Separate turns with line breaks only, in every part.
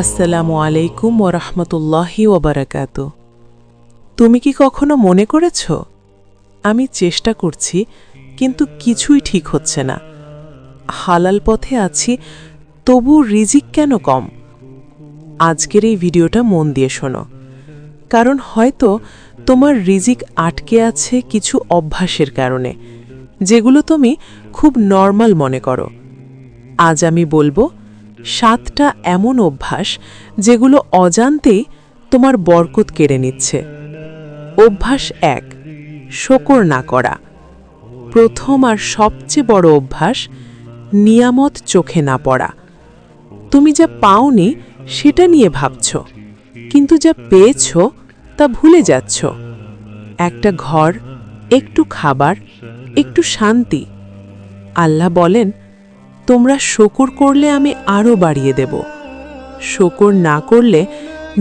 আসসালামু আলাইকুম ওয়া রাহমাতুল্লাহি ওয়া বারাকাতু। তুমি কি কখনো মনে করেছ আমি চেষ্টা করছি কিন্তু কিছুই ঠিক হচ্ছে না, হালাল পথে আছি তবু রিজিক কেন কম? আজকের এই ভিডিওটা মন দিয়ে শোনো, কারণ হয়তো তোমার রিজিক আটকে আছে কিছু অভ্যাসের কারণে, যেগুলো তুমি খুব নরমাল মনে করো। আজ আমি বলবো 7টা এমন অভ্যাস যেগুলো অজান্তেই তোমার বরকত কেড়ে নিচ্ছে। অভ্যাস 1, শুকর না করা। প্রথম আর সবচেয়ে বড় অভ্যাস, নিয়ামত চোখে না পড়া। তুমি যা পাওনি সেটা নিয়ে ভাবছ, কিন্তু যা পেয়েছ তা ভুলে যাচ্ছ। একটা ঘর, একটু খাবার, একটু শান্তি। আল্লাহ বলেন, তোমরা শুকর করলে আমি আরও বাড়িয়ে দেব। শুকর না করলে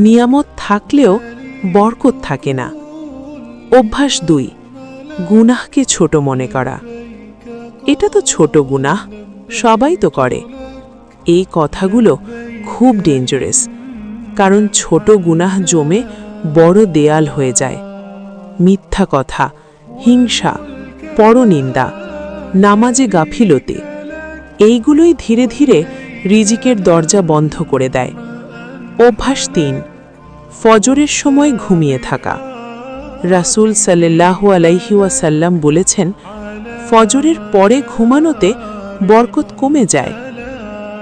নিয়ামত থাকলেও বরকত থাকে না। অভ্যাস 2, গুনাহকে ছোট মনে করা। এটা তো ছোট গুনাহ, সবাই তো করে। এই কথাগুলো খুব ডেঞ্জারাস, কারণ ছোট গুনাহ জমে বড় দেয়াল হয়ে যায়। মিথ্যা কথা, হিংসা, পরনিন্দা, নামাজে গাফিলতি, এইগুলোই ধীরে ধীরে রিজিকের দরজা বন্ধ করে দেয়। অভ্যাস 3, ফজরের সময় ঘুমিয়ে থাকা। রাসূল সাল্লাল্লাহু আলাইহি ওয়াসাল্লাম বলেছেন, ফজরের পরে ঘুমানোতে বরকত কমে যায়।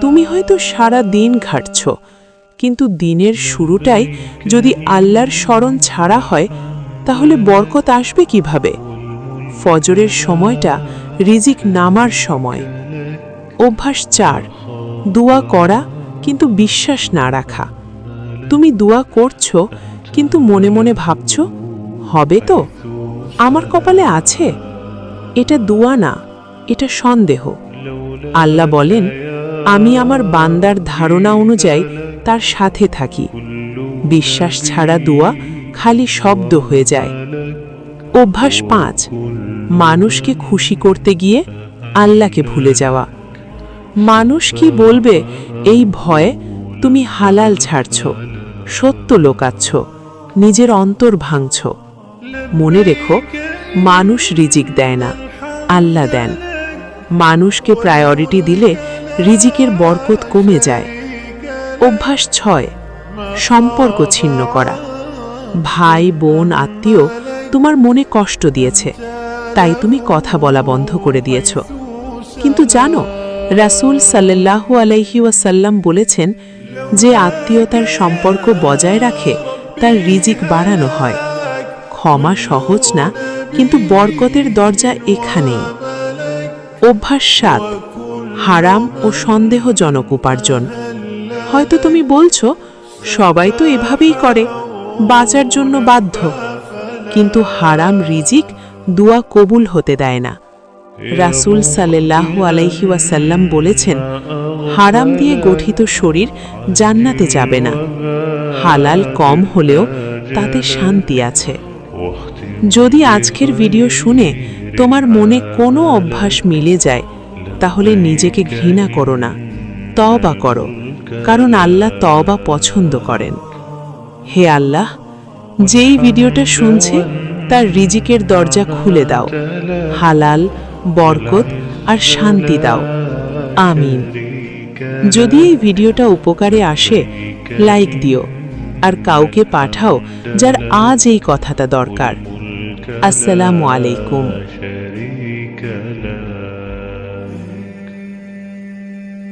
তুমি হয়তো সারা দিন ঘাটছ, কিন্তু দিনের শুরুটাই যদি আল্লাহর স্মরণ ছাড়া হয়, তাহলে বরকত আসবে কিভাবে? ফজরের সময়টা রিজিক নামার সময়। অভ্যাস 4, দোয়া করা কিন্তু বিশ্বাস না রাখা। তুমি দোয়া করছো কিন্তু মনে মনে ভাবছ, হবে তো, আমার কপালে আছে। এটা দোয়া না, এটা সন্দেহ। আল্লাহ বলেন, আমি আমার বান্দার ধারণা অনুযায়ী তার সাথে থাকি। বিশ্বাস ছাড়া দোয়া খালি শব্দ হয়ে যায়। অভ্যাস 5, মানুষকে খুশি করতে গিয়ে আল্লাহকে ভুলে যাওয়া। মানুষ কি বলবে এই ভয়ে তুমি হালাল ছাড়ছ, সত্য লোকাচ্ছ, নিজের অন্তর ভাঙছ। মনে রেখো, মানুষ রিজিক দেয় না, আল্লাহ দেন। মানুষকে প্রায়োরিটি দিলে রিজিকের বরকত কমে যায়। অভ্যাস 6, সম্পর্ক ছিন্ন করা। ভাই, বোন, আত্মীয় তোমার মনে কষ্ট দিয়েছে, তাই তুমি কথা বলা বন্ধ করে দিয়েছ। কিন্তু জানো, রাসূল সাল্লাল্লাহু আলাইহি ওয়াসাল্লাম বলেছেন, যে আত্মীয়তার সম্পর্ক বজায় রাখে তার রিজিক বাড়ানো হয়। ক্ষমা সহজ না, কিন্তু বরকতের দরজা এখানেই। অভ্যাস 7, হারাম ও সন্দেহজনক উপার্জন। হয়তো তুমি বলছো, সবাই তো এভাবেই করে, বাঁচার জন্য বাধ্য। কিন্তু হারাম রিজিক দোয়া কবুল হতে দেয় না। রাসূল সাল্লাল্লাহু আলাইহি ওয়াসাল্লাম বলেছেন, হারাম দিয়ে গঠিত শরীর জান্নাতে যাবে না। হালাল কম হলেও তাতে শান্তি আছে। যদি আজকের ভিডিও শুনে তোমার মনে কোনো অভ্যাস মিলে যায়, তাহলে নিজেকে ঘৃণা করো না, তওবা করো, কারণ আল্লাহ তওবা পছন্দ করেন। হে আল্লাহ, যেই ভিডিওটা শুনছে তার রিজিকের দরজা খুলে দাও, হালাল, বরকত আর শান্তি দাও। আমিন। যদি এই ভিডিওটা উপকারে আসে, লাইক দিও আর কাউকে পাঠাও যার আজ এই কথাটা দরকার। আসসালামু আলাইকুম।